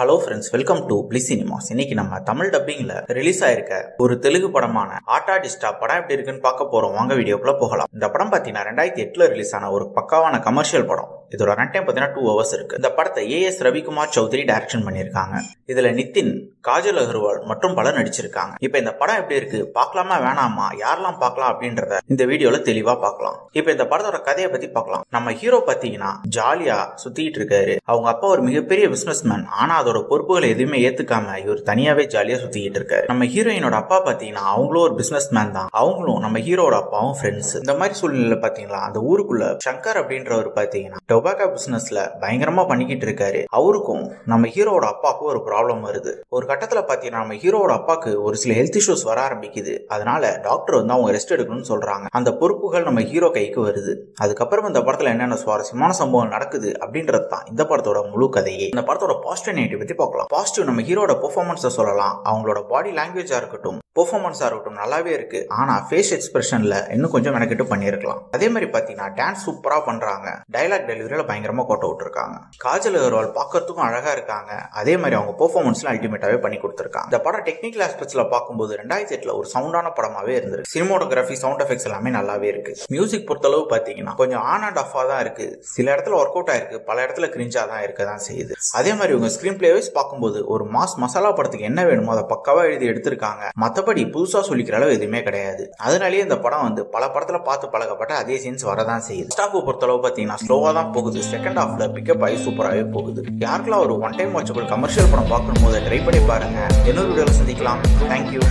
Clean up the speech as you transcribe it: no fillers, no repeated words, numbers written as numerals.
Hello friends, welcome to பிளி cinemas. இன்னைக்கு நம்ம தமிழ் டப்பிங்ல ரிலீஸ் ஆயிருக்க ஒரு தெலுங்கு படமான ஆட்டா டிஸ்டா படம் எப்படி இருக்குன்னு பார்க்க போறோம். வாங்க வீடியோக்குள்ள போகலாம். இந்த படம் பாத்தீங்கன்னா 2008 ரிலீஸ் ஆன ஒரு பக்காவான கமர்ஷியல் படம். இதோட ரன் டைம் பாத்தீங்கன்னா 2 hours இருக்கு. இந்த படத்தை ஏஎஸ் ரவிக்குமார் சௌத்ரி டைரக்ஷன் பண்ணிருக்காங்க. இதுல நிதின், காஜல் அகர்வால் மற்றும் பலர் நடிச்சிருக்காங்க. இப்ப இந்த படம் எப்படி இருக்கு, பார்க்கலாமா வேணாமா, யாரெல்லாம் பார்க்கலாம் அப்படின்றத இந்த வீடியோல தெளிவா பார்க்கலாம். இப்ப இந்த படத்தோட கதையை பத்தி பார்க்கலாம். நம்ம ஹீரோ பாத்தீங்கன்னா ஜாலியா சுத்திட்டு இருக்காரு. அவங்க அப்பா ஒரு மிகப்பெரிய பிசினஸ் மேன். ஆனா அதோட பொறுப்புகளை எதுவுமே ஏத்துக்காம இவர் தனியாவே ஜாலியா சுத்திட்டு இருக்காரு. நம்ம ஹீரோயினோட அப்பா பாத்தீங்கன்னா அவங்களும் ஒரு பிசினஸ் மேன் தான். அவங்களும் நம்ம ஹீரோட அப்பாவும் ஃப்ரெண்ட்ஸ். இந்த மாதிரி சூழ்நிலை பாத்தீங்களா, அந்த ஊருக்குள்ள சங்கர் அப்படின்றவர் பாத்தீங்கன்னா டொபாக்கோ பிசினஸ்ல பயங்கரமா பண்ணிக்கிட்டு இருக்காரு. அவருக்கும் நம்ம ஹீரோட அப்பாவுக்கும் ஒரு ப்ராப்ளம் வருது. ஒரு கட்டத்துல பாத்தீங்கன்னா நம்ம ஹீரோட அப்பாக்கு ஒரு சில ஹெல்த் இஷ்யூஸ் வர ஆரம்பிக்குது. அதனால டாக்டர் வந்து அவங்க ரெஸ்ட் எடுக்கணும்னு சொல்றாங்க. அந்த பொறுப்புகள் நம்ம ஹீரோ கைக்கு வருது. அதுக்கப்புறம் இந்த படத்துல என்னென்ன சுவாரஸ்யமான சம்பவம் நடக்குது அப்படின்றது தான் இந்த படத்தோட முழு கதையே. இந்த படத்தோட பாசிட்டிவ் நெகட்டிவ் பத்தி பார்க்கலாம். பாசிட்டிவ் நம்ம ஹீரோட பெர்ஃபார்மன்ஸ் சொல்லலாம். அவங்களோட பாடி லாங்குவேஜா இருக்கட்டும், பெர்ஃபார்மன்ஸா இருக்கட்டும் நல்லாவே இருக்கு. ஆனா ஃபேஸ் எக்ஸ்பிரஷன்ல இன்னும் கொஞ்சம் மெனக்கிட்டு பண்ணிருக்கலாம். அதே மாதிரி பாத்தீங்கன்னா டான்ஸ் சூப்பரா பண்றாங்க. டைலாக் டெலிவரியில பயங்கரமா கோட்ட விட்டுருக்காங்க. காஜல் அகர்வால் பார்க்கறதுக்கும் அழகா இருக்காங்க. அதே மாதிரி அவங்க பெர்ஃபார்மன்ஸ்ல அல்டிமேட்டாவே பண்ணி கொடுத்திருக்காங்க. இந்த படம் டெக்னிக்கல் ஆஸ்பெக்ட்ஸ்ல பார்க்கும்போது 2008 ஒரு சவுண்டான படமாவே இருந்திருக்கு. சினிமோட்டோகிராஃபி, சவுண்ட் எஃபெக்ட்ஸ் எல்லாமே நல்லாவே இருக்கு. மியூசிக் பொறுத்தளவு பாத்தீங்கன்னா கொஞ்சம் ஆன் அண்ட் ஆஃபா தான் இருக்கு. சில இடத்துல ஒர்க் அவுட் ஆயிருக்கு, பல இடத்துல கிரிஞ்சா தான் இருக்கதான் செய்யுது. அதே மாதிரி உங்க ஸ்கிரீன் பிளே வைஸ் பார்க்கும்போது ஒரு மாஸ் மசாலா படத்துக்கு என்ன வேணுமோ அதை பக்காவா எழுதி எடுத்திருக்காங்க. மத்தபடி புதுசா சொல்லிக்கிற அளவு எதுவுமே கிடையாது. அதனாலேயே இந்த படம் வந்து பல படத்துல பார்த்து பழகப்பட்ட அதே சீன்ஸ் வரதான் செய்யுது. ஃபர்ஸ்ட் ஹாஃப் பொறுத்தளவு பாத்தீங்கன்னா ஸ்லோவா தான் போகுது. செகண்ட் ஹாஃப்ல பிக்கப் ஆகி சூப்பராகவே போகுது. யாருக்கெல்லாம் ஒரு ஒன் டைம் வாட்சபிள் கமர்ஷியல் படம் பார்க்கணும் போது ட்ரை பண்ணி பாருங்க. இன்னொரு வீடியோல சந்திக்கலாம். தேங்க்யூ.